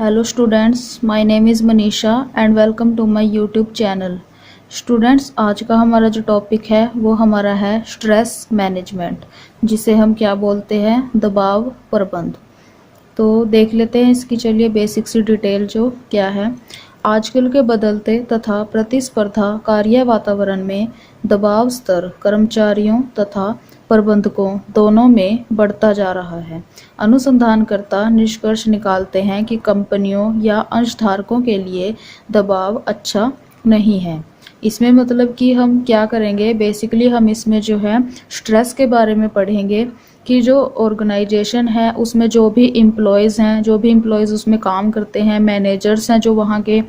Hello students, my name is Manisha and welcome to my YouTube channel. Students, आज का हमारा जो topic है वो हमारा है स्ट्रेस मैनेजमेंट, जिसे हम क्या बोलते हैं, दबाव प्रबंध। तो देख लेते हैं इसकी, चलिए बेसिक सी डिटेल जो क्या है। आजकल के बदलते तथा प्रतिस्पर्धा कार्य वातावरण में दबाव स्तर कर्मचारियों तथा प्रबंधकों दोनों में बढ़ता जा रहा है। अनुसंधानकर्ता निष्कर्ष निकालते हैं कि कंपनियों या अंशधारकों के लिए दबाव अच्छा नहीं है। इसमें मतलब कि हम क्या करेंगे, बेसिकली हम इसमें जो है स्ट्रेस के बारे में पढ़ेंगे कि जो ऑर्गेनाइजेशन है उसमें जो भी एम्प्लॉयज़ उसमें काम करते हैं, मैनेजर्स हैं जो वहाँ के,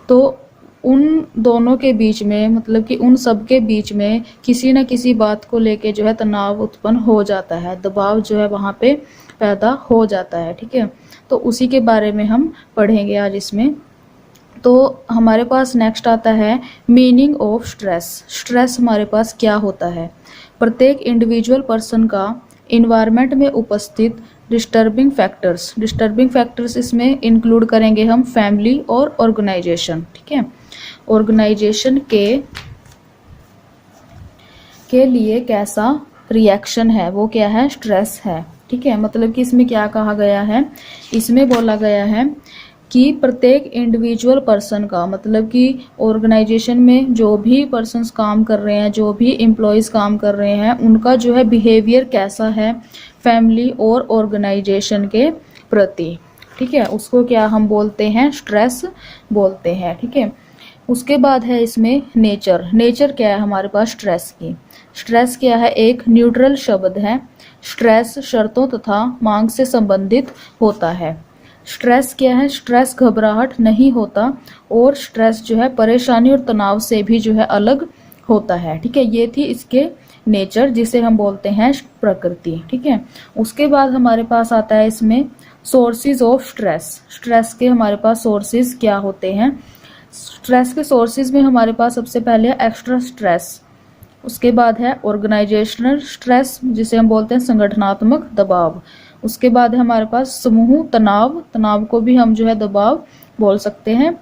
तो उन दोनों के बीच में मतलब कि उन सब के बीच में किसी न किसी बात को लेके जो है तनाव उत्पन्न हो जाता है, दबाव जो है वहाँ पे पैदा हो जाता है। ठीक है, तो उसी के बारे में हम पढ़ेंगे आज इसमें। तो हमारे पास नेक्स्ट आता है मीनिंग ऑफ स्ट्रेस। स्ट्रेस हमारे पास क्या होता है? प्रत्येक इंडिविजुअल पर्सन का इन्वायरमेंट में उपस्थित डिस्टर्बिंग फैक्टर्स इसमें इंक्लूड करेंगे हम फैमिली और ऑर्गेनाइजेशन। ठीक है, ऑर्गेनाइजेशन के लिए कैसा रिएक्शन है वो क्या है, स्ट्रेस है। ठीक है, मतलब कि इसमें क्या कहा गया है, इसमें बोला गया है कि प्रत्येक इंडिविजुअल पर्सन का मतलब कि ऑर्गेनाइजेशन में जो भी पर्सन्स काम कर रहे हैं, जो भी एम्प्लॉयज़ काम कर रहे हैं, उनका जो है बिहेवियर कैसा है फैमिली और ऑर्गेनाइजेशन के प्रति। ठीक है, उसको क्या हम बोलते हैं, स्ट्रेस बोलते हैं। ठीक है, उसके बाद है इसमें नेचर क्या है हमारे पास स्ट्रेस की। स्ट्रेस क्या है, एक न्यूट्रल शब्द है। स्ट्रेस शर्तों तथा मांग से संबंधित होता है। स्ट्रेस क्या है, स्ट्रेस घबराहट नहीं होता और स्ट्रेस जो है परेशानी और तनाव से भी जो है अलग होता है। ठीक है, ये थी इसके नेचर, जिसे हम बोलते हैं प्रकृति। ठीक है, उसके बाद हमारे पास आता है इसमें सोर्सेज ऑफ स्ट्रेस। स्ट्रेस के हमारे पास सोर्सेज क्या होते हैं? स्ट्रेस के सोर्सेज में हमारे पास सबसे पहले है एक्स्ट्रा स्ट्रेस, उसके बाद है ऑर्गेनाइजेशनल स्ट्रेस जिसे हम बोलते हैं संगठनात्मक दबाव, उसके बाद है हमारे पास समूह तनाव को भी हम जो है दबाव बोल सकते हैं,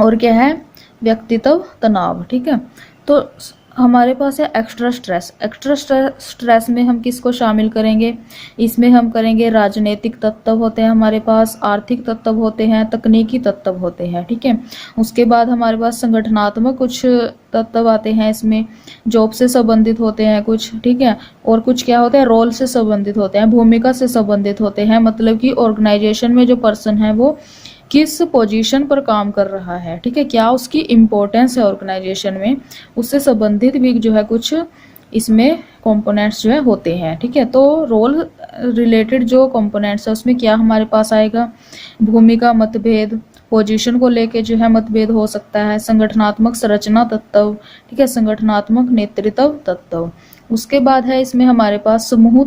और क्या है, व्यक्तित्व तनाव। ठीक है, तो हमारे पास है एक्स्ट्रा स्ट्रेस में हम किसको शामिल करेंगे, इसमें हम करेंगे राजनीतिक तत्व होते हैं हमारे पास, आर्थिक तत्व होते हैं, तकनीकी तत्व होते हैं। ठीक है, उसके बाद हमारे पास संगठनात्मक कुछ तत्व आते हैं, इसमें जॉब से संबंधित होते हैं कुछ। ठीक है, और कुछ क्या होते हैं, रोल से संबंधित होते हैं, भूमिका से संबंधित होते हैं, मतलब कि ऑर्गेनाइजेशन में जो पर्सन है वो किस पोजीशन पर काम कर रहा है। ठीक है, क्या उसकी इम्पोर्टेंस है ऑर्गेनाइजेशन में, उससे संबंधित भी जो है कुछ इसमें कंपोनेंट्स जो है होते हैं। ठीक है, तो रोल रिलेटेड जो कंपोनेंट्स है उसमें क्या हमारे पास आएगा, भूमिका मतभेद, पोजीशन को लेके जो है मतभेद हो सकता है, संगठनात्मक संरचना तत्व। ठीक है, संगठनात्मक नेतृत्व तत्व। उसके बाद है इसमें हमारे पास समूह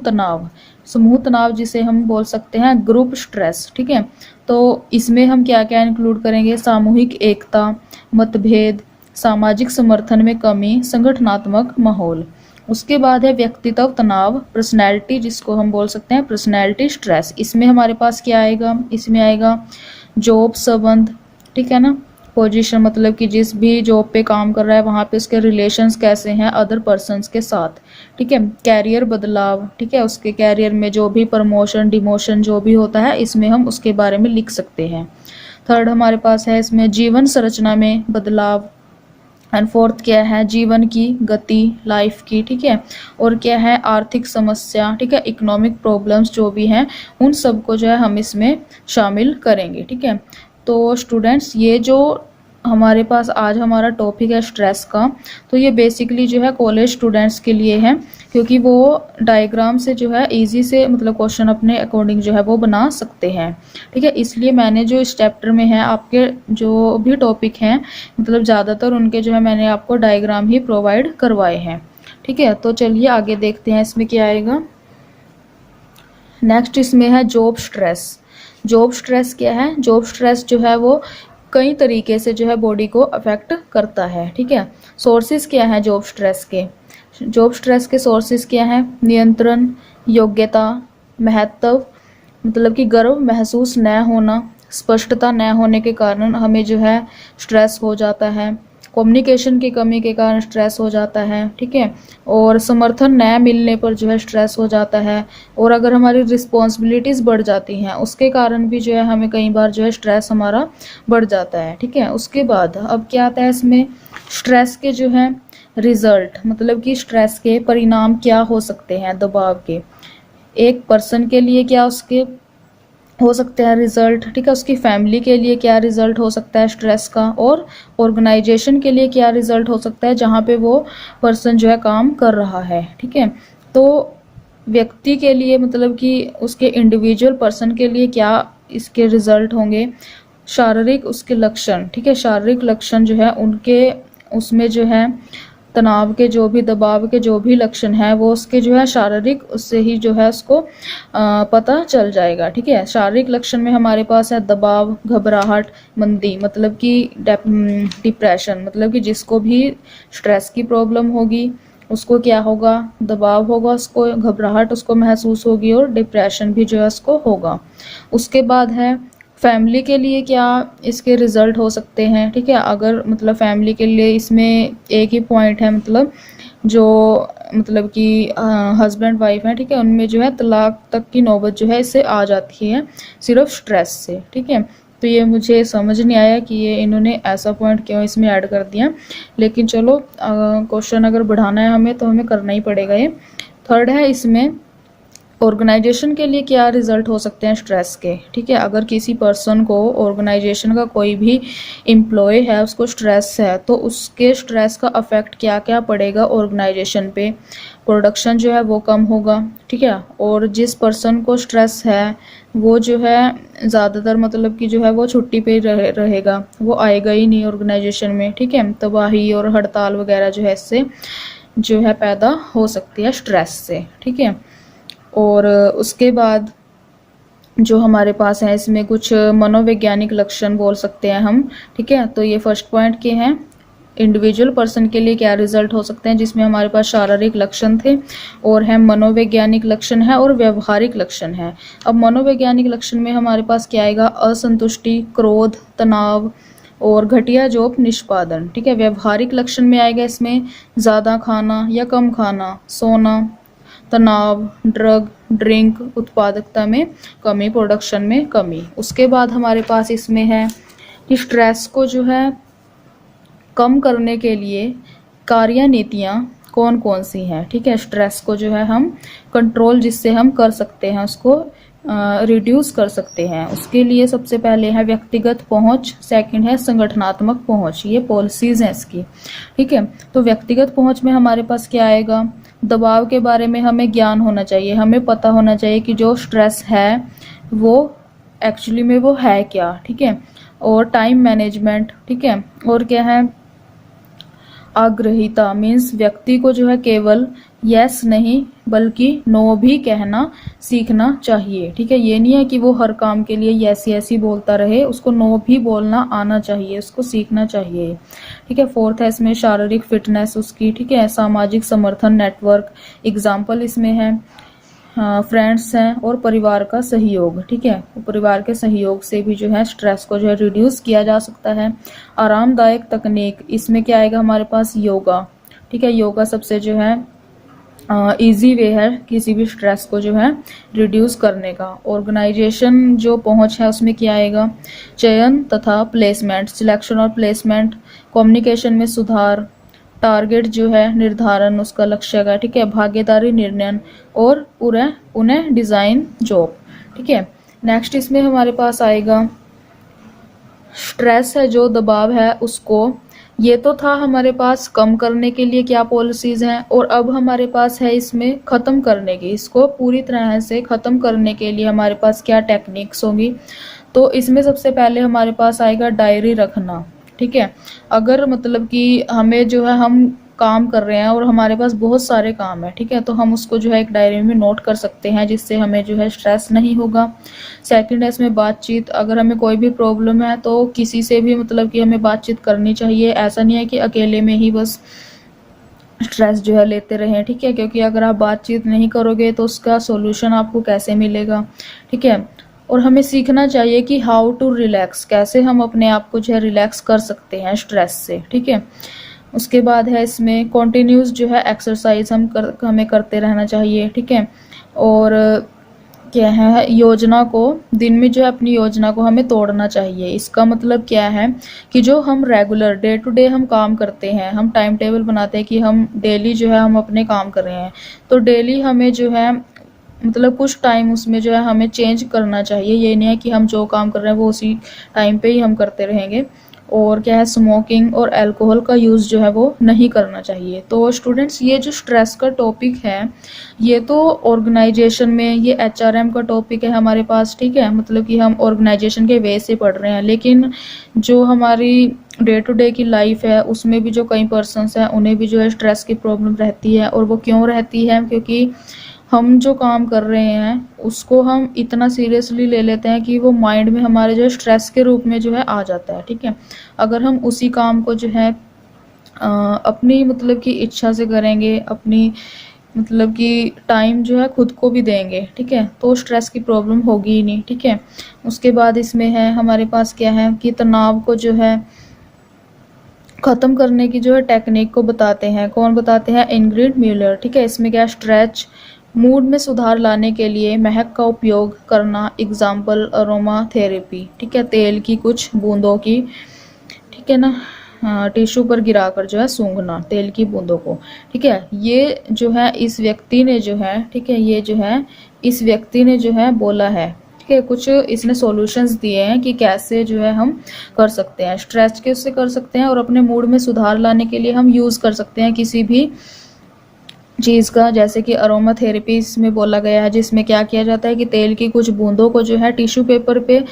तनाव जिसे हम बोल सकते हैं ग्रुप स्ट्रेस। ठीक है, तो इसमें हम क्या क्या इंक्लूड करेंगे, सामूहिक एकता, मतभेद, सामाजिक समर्थन में कमी, संगठनात्मक माहौल। उसके बाद है व्यक्तित्व तनाव, पर्सनैलिटी जिसको हम बोल सकते हैं पर्सनैलिटी स्ट्रेस। इसमें हमारे पास क्या आएगा, इसमें आएगा जॉब संबंध। ठीक है ना, पोजीशन मतलब कि जिस भी जॉब पे काम कर रहा है वहाँ पे उसके रिलेशंस कैसे हैं अदर पर्सन्स के साथ। ठीक है, कैरियर बदलाव। ठीक है, उसके कैरियर में जो भी प्रमोशन डिमोशन जो भी होता है इसमें हम उसके बारे में लिख सकते हैं। थर्ड हमारे पास है इसमें जीवन संरचना में बदलाव, एंड फोर्थ क्या है, जीवन की गति, लाइफ की। ठीक है, और क्या है, आर्थिक समस्या। ठीक है, इकोनॉमिक प्रॉब्लम्स जो भी हैं उन सबको जो है हम इसमें शामिल करेंगे। ठीक है, तो स्टूडेंट्स ये जो हमारे पास आज हमारा टॉपिक है स्ट्रेस का, तो ये बेसिकली जो है कॉलेज स्टूडेंट्स के लिए है, क्योंकि वो डायग्राम से जो है इजी से मतलब क्वेश्चन अपने अकॉर्डिंग जो है वो बना सकते हैं। ठीक है, इसलिए मैंने जो इस चैप्टर में है आपके जो भी टॉपिक हैं मतलब ज़्यादातर उनके जो है मैंने आपको डायग्राम ही प्रोवाइड करवाए हैं। ठीक है, तो चलिए आगे देखते हैं इसमें क्या आएगा। नेक्स्ट इसमें है जॉब स्ट्रेस क्या है, जॉब स्ट्रेस जो है वो कई तरीके से जो है बॉडी को अफेक्ट करता है। ठीक है, सोर्सेज क्या है जॉब स्ट्रेस के सोर्सेज क्या है, नियंत्रण, योग्यता, महत्व मतलब कि गर्व महसूस न होना, स्पष्टता न होने के कारण हमें जो है स्ट्रेस हो जाता है, कम्युनिकेशन की कमी के कारण स्ट्रेस हो जाता है, ठीक है, और समर्थन न मिलने पर जो है स्ट्रेस हो जाता है, और अगर हमारी रिस्पॉन्सिबिलिटीज़ बढ़ जाती हैं उसके कारण भी जो है हमें कई बार जो है स्ट्रेस हमारा बढ़ जाता है, ठीक है। उसके बाद अब क्या आता है इसमें, स्ट्रेस के जो है रिजल्ट, मतलब कि स्ट्रेस के परिणाम क्या हो सकते हैं दबाव के, एक पर्सन के लिए क्या उसके हो सकते हैं रिजल्ट, ठीक है, उसकी फैमिली के लिए क्या रिजल्ट हो सकता है स्ट्रेस का, और ऑर्गेनाइजेशन के लिए क्या रिजल्ट हो सकता है जहाँ पे वो पर्सन जो है काम कर रहा है, ठीक है। तो व्यक्ति के लिए मतलब कि उसके इंडिविजुअल पर्सन के लिए क्या इसके रिजल्ट होंगे, शारीरिक उसके लक्षण, ठीक है, शारीरिक लक्षण जो है उनके उसमें जो है तनाव के जो भी, दबाव के जो भी लक्षण है वो उसके जो है शारीरिक उससे ही जो है उसको पता चल जाएगा, ठीक है। शारीरिक लक्षण में हमारे पास है दबाव, घबराहट, मंदी, मतलब कि डिप्रेशन, मतलब कि जिसको भी स्ट्रेस की प्रॉब्लम होगी उसको क्या होगा, दबाव होगा, उसको घबराहट उसको महसूस होगी, और डिप्रेशन भी जो है उसको होगा। उसके बाद है फैमिली के लिए क्या इसके रिजल्ट हो सकते हैं, ठीक है। अगर मतलब फैमिली के लिए इसमें एक ही पॉइंट है, मतलब जो मतलब कि हस्बैंड वाइफ है, ठीक है, उनमें जो है तलाक तक की नौबत जो है इससे आ जाती है सिर्फ स्ट्रेस से, ठीक है। तो ये मुझे समझ नहीं आया कि ये इन्होंने ऐसा पॉइंट क्यों इसमें ऐड कर दिया, लेकिन चलो क्वेश्चन अगर बढ़ाना है हमें तो हमें करना ही पड़ेगा ये। थर्ड है इसमें ऑर्गेनाइजेशन के लिए क्या रिजल्ट हो सकते हैं स्ट्रेस के, ठीक है। अगर किसी पर्सन को, ऑर्गेनाइजेशन का कोई भी एम्प्लॉय है उसको स्ट्रेस है तो उसके स्ट्रेस का अफेक्ट क्या क्या पड़ेगा ऑर्गेनाइजेशन पे, प्रोडक्शन जो है वो कम होगा, ठीक है। और जिस पर्सन को स्ट्रेस है वो जो है ज़्यादातर मतलब कि जो है वो छुट्टी पे रहेगा, वो आएगा ही नहीं ऑर्गेनाइजेशन में, ठीक है। तबाही और हड़ताल वगैरह जो है इससे जो है पैदा हो सकती है स्ट्रेस से, ठीक है। और उसके बाद जो हमारे पास है इसमें कुछ मनोवैज्ञानिक लक्षण बोल सकते हैं हम, ठीक है। तो ये फर्स्ट पॉइंट के हैं, इंडिविजुअल पर्सन के लिए क्या रिजल्ट हो सकते हैं, जिसमें हमारे पास शारीरिक लक्षण थे, और है मनोवैज्ञानिक लक्षण है और व्यवहारिक लक्षण है। अब मनोवैज्ञानिक लक्षण में हमारे पास क्या आएगा, असंतुष्टि, क्रोध, तनाव और घटिया जॉब निष्पादन, ठीक है। व्यवहारिक लक्षण में आएगा इसमें ज़्यादा खाना या कम खाना, सोना, तनाव, ड्रग, ड्रिंक, उत्पादकता में कमी, प्रोडक्शन में कमी। उसके बाद हमारे पास इसमें है कि स्ट्रेस को जो है कम करने के लिए कार्यनीतियाँ कौन कौन सी हैं, ठीक है। स्ट्रेस को जो है हम कंट्रोल जिससे हम कर सकते हैं उसको रिड्यूस कर सकते हैं, उसके लिए सबसे पहले है व्यक्तिगत पहुंच, सेकंड है संगठनात्मक पहुंच, ये पॉलिसीज हैं इसकी, ठीक है। तो व्यक्तिगत पहुंच में हमारे पास क्या आएगा, दबाव के बारे में हमें ज्ञान होना चाहिए, हमें पता होना चाहिए कि जो स्ट्रेस है वो एक्चुअली में वो है क्या, ठीक है। और टाइम मैनेजमेंट, ठीक है। और क्या है, आग्रहिता, मीन्स व्यक्ति को जो है केवल यस नहीं बल्कि नो भी कहना सीखना चाहिए, ठीक है। ये नहीं है कि वो हर काम के लिए यस यस ही बोलता रहे, उसको नो भी बोलना आना चाहिए, उसको सीखना चाहिए, ठीक है। फोर्थ है इसमें शारीरिक फिटनेस उसकी, ठीक है। सामाजिक समर्थन नेटवर्क, एग्जाम्पल इसमें है फ्रेंड्स हैं और परिवार का सहयोग, ठीक है। परिवार के सहयोग से भी जो है स्ट्रेस को जो है रिड्यूस किया जा सकता है। आरामदायक तकनीक, इसमें क्या आएगा हमारे पास, योगा, ठीक है। योगा सबसे जो है इजी वे है किसी भी स्ट्रेस को जो है रिड्यूस करने का। ऑर्गेनाइजेशन जो पहुंच है उसमें क्या आएगा, चयन तथा प्लेसमेंट, सिलेक्शन और प्लेसमेंट, कम्युनिकेशन में सुधार, टारगेट जो है निर्धारण उसका लक्ष्य का, ठीक है। भागीदारी निर्णय और पुनः डिजाइन जॉब, ठीक है। नेक्स्ट इसमें हमारे पास आएगा स्ट्रेस है जो दबाव है उसको, ये तो था हमारे पास कम करने के लिए क्या पॉलिसीज हैं, और अब हमारे पास है इसमें खत्म करने की, इसको पूरी तरह से खत्म करने के लिए हमारे पास क्या टेक्निक्स होंगी। तो इसमें सबसे पहले हमारे पास आएगा डायरी रखना, ठीक है। अगर मतलब कि हमें जो है हम काम कर रहे हैं और हमारे पास बहुत सारे काम है, ठीक है, तो हम उसको जो है एक डायरी में नोट कर सकते हैं जिससे हमें जो है स्ट्रेस नहीं होगा। सेकंड है इसमें बातचीत, अगर हमें कोई भी प्रॉब्लम है तो किसी से भी मतलब कि हमें बातचीत करनी चाहिए, ऐसा नहीं है कि अकेले में ही बस स्ट्रेस जो है लेते रहें, ठीक है, क्योंकि अगर आप बातचीत नहीं करोगे तो उसका सॉल्यूशन आपको कैसे मिलेगा, ठीक है। और हमें सीखना चाहिए कि हाउ टू रिलैक्स, कैसे हम अपने आप को जो है रिलैक्स कर सकते हैं स्ट्रेस से, ठीक है। उसके बाद है इसमें कॉन्टिन्यूस जो है एक्सरसाइज हमें करते रहना चाहिए, ठीक है। और क्या है, योजना को दिन में जो है अपनी योजना को हमें तोड़ना चाहिए। इसका मतलब क्या है कि जो हम रेगुलर डे टू डे हम काम करते हैं, हम टाइम टेबल बनाते हैं कि हम डेली जो है हम अपने काम कर रहे हैं, तो डेली हमें जो है मतलब कुछ टाइम उसमें जो है हमें चेंज करना चाहिए। ये नहीं है कि हम जो काम कर रहे हैं वो उसी टाइम पे ही हम करते रहेंगे। और क्या है, स्मोकिंग और अल्कोहल का यूज़ जो है वो नहीं करना चाहिए। तो स्टूडेंट्स, ये जो स्ट्रेस का टॉपिक है ये तो ऑर्गेनाइजेशन में ये HRM का टॉपिक है हमारे पास, ठीक है। मतलब कि हम ऑर्गेनाइजेशन के वे से पढ़ रहे हैं, लेकिन जो हमारी डे टू डे की लाइफ है उसमें भी जो कई पर्सन्स हैं उन्हें भी जो है स्ट्रेस की प्रॉब्लम रहती है। और वो क्यों रहती है, क्योंकि हम जो काम कर रहे हैं उसको हम इतना सीरियसली ले लेते हैं कि वो माइंड में हमारे जो स्ट्रेस के रूप में जो है आ जाता है, ठीक है। अगर हम उसी काम को जो है अपनी मतलब कि इच्छा से करेंगे, अपनी मतलब कि टाइम जो है खुद को भी देंगे, ठीक है, तो स्ट्रेस की प्रॉब्लम होगी ही नहीं, ठीक है। उसके बाद इसमें है हमारे पास क्या है कि तनाव को जो है ख़त्म करने की जो है टेक्निक को बताते हैं। कौन बताते हैं? इंग्रिड म्यूलर, ठीक है। इसमें क्या, स्ट्रेच मूड में सुधार लाने के लिए महक का उपयोग करना, एग्जाम्पल अरोमा थेरेपी, ठीक है, तेल की कुछ बूंदों की, ठीक है ना, टिश्यू पर गिराकर जो है सूंघना तेल की बूंदों को, ठीक है। ये जो है इस व्यक्ति ने जो है, ठीक है, ये जो है इस व्यक्ति ने जो है बोला है, ठीक है। कुछ इसने सॉल्यूशंस दिए हैं कि कैसे जो है हम कर सकते हैं, स्ट्रेस कैसे कर सकते हैं और अपने मूड में सुधार लाने के लिए हम यूज़ कर सकते हैं किसी भी चीज़ का। जैसे कि अरोमा थेरेपी इसमें बोला गया है, जिसमें क्या किया जाता है कि तेल की कुछ बूंदों को जो है टिश्यू पेपर पे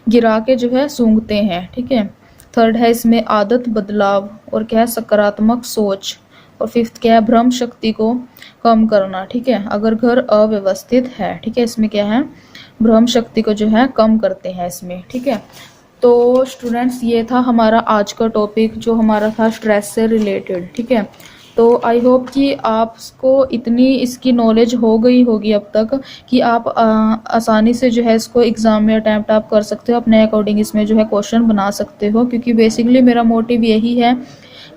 गिरा के जो है सूंघते हैं, ठीक है। थर्ड है इसमें आदत बदलाव और क्या है, सकारात्मक सोच। और फिफ्थ क्या है, भ्रम शक्ति को कम करना, ठीक है, अगर घर अव्यवस्थित है, ठीक है। इसमें क्या है, भ्रम शक्ति को जो है कम करते हैं इसमें, ठीक है। तो स्टूडेंट्स, ये था हमारा आज का टॉपिक जो हमारा था स्ट्रेस से रिलेटेड, ठीक है। तो आई होप कि आपको इतनी इसकी नॉलेज हो गई होगी अब तक कि आप आसानी से जो है इसको एग्ज़ाम में अटैम्प्ट आप कर सकते हो, अपने अकॉर्डिंग इसमें जो है क्वेश्चन बना सकते हो। क्योंकि बेसिकली मेरा मोटिव यही है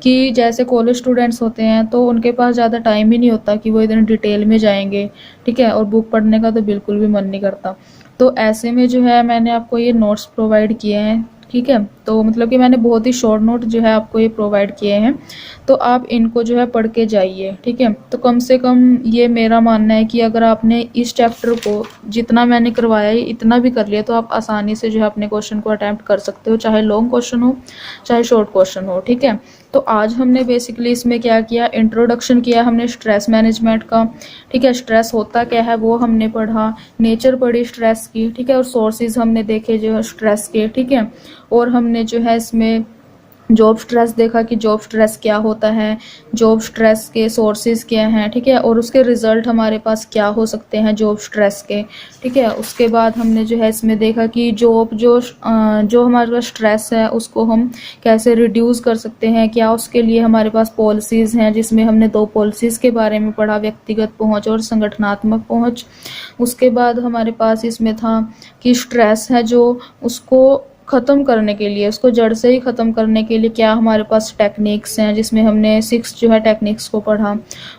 कि जैसे कॉलेज स्टूडेंट्स होते हैं तो उनके पास ज़्यादा टाइम ही नहीं होता कि वो इतने डिटेल में जाएंगे, ठीक है, और बुक पढ़ने का तो बिल्कुल भी मन नहीं करता। तो ऐसे में जो है मैंने आपको ये नोट्स प्रोवाइड किए हैं, ठीक है। तो मतलब कि मैंने बहुत ही शॉर्ट नोट जो है आपको ये प्रोवाइड किए हैं, तो आप इनको जो है पढ़ के जाइए, ठीक है। तो कम से कम ये मेरा मानना है कि अगर आपने इस चैप्टर को जितना मैंने करवाया है इतना भी कर लिया तो आप आसानी से जो है अपने क्वेश्चन को अटैम्प्ट कर सकते हो, चाहे लॉन्ग क्वेश्चन हो चाहे शॉर्ट क्वेश्चन हो, ठीक है। तो आज हमने बेसिकली इसमें क्या किया, इंट्रोडक्शन किया हमने स्ट्रेस मैनेजमेंट का, ठीक है। स्ट्रेस होता क्या है वो हमने पढ़ा, नेचर पढ़ी स्ट्रेस की, ठीक है, और सोर्सेज हमने देखे जो है स्ट्रेस के, ठीक है। और हमने जो है इसमें जॉब स्ट्रेस देखा कि जॉब स्ट्रेस क्या होता है, जॉब स्ट्रेस के सोर्सेज क्या हैं, ठीक है, और उसके रिजल्ट हमारे पास क्या हो सकते हैं जॉब स्ट्रेस के, ठीक है। उसके बाद हमने जो है इसमें देखा कि जो हमारे पास स्ट्रेस है उसको हम कैसे रिड्यूस कर सकते हैं, क्या उसके लिए हमारे पास पॉलिसीज़ हैं, जिसमें हमने 2 पॉलिसीज़ के बारे में पढ़ा, व्यक्तिगत पहुंच और संगठनात्मक पहुंच। उसके बाद हमारे पास इसमें था कि स्ट्रेस है जो उसको ख़त्म करने के लिए, उसको जड़ से ही ख़त्म करने के लिए क्या हमारे पास टेक्निक्स हैं, जिसमें हमने 6 जो है टेक्निक्स को पढ़ा।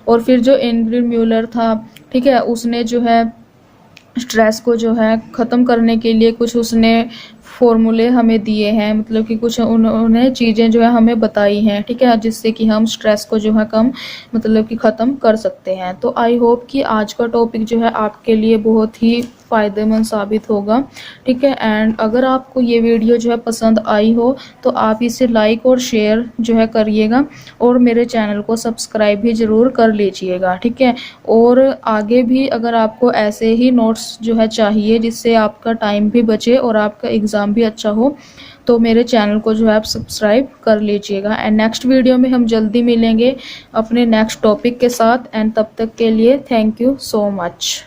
और फिर जो इंग्रिड म्यूलर था, ठीक है, उसने जो है स्ट्रेस को जो है ख़त्म करने के लिए कुछ उसने फॉर्मूले हमें दिए हैं, मतलब कि कुछ उन्होंने चीज़ें जो है हमें बताई हैं, ठीक है, जिससे कि हम स्ट्रेस को जो है कम मतलब कि ख़त्म कर सकते हैं। तो आई होप कि आज का टॉपिक जो है आपके लिए बहुत ही फ़ायदेमंद साबित होगा, ठीक है। एंड अगर आपको ये वीडियो जो है पसंद आई हो तो आप इसे लाइक और शेयर जो है करिएगा और मेरे चैनल को सब्सक्राइब भी ज़रूर कर लीजिएगा, ठीक है। और आगे भी अगर आपको ऐसे ही नोट्स जो है चाहिए जिससे आपका टाइम भी बचे और आपका एग्ज़ाम भी अच्छा हो तो मेरे चैनल को जो है आप सब्सक्राइब कर लीजिएगा। एंड नेक्स्ट वीडियो में हम जल्दी मिलेंगे अपने नेक्स्ट टॉपिक के साथ। एंड तब तक के लिए थैंक यू सो मच।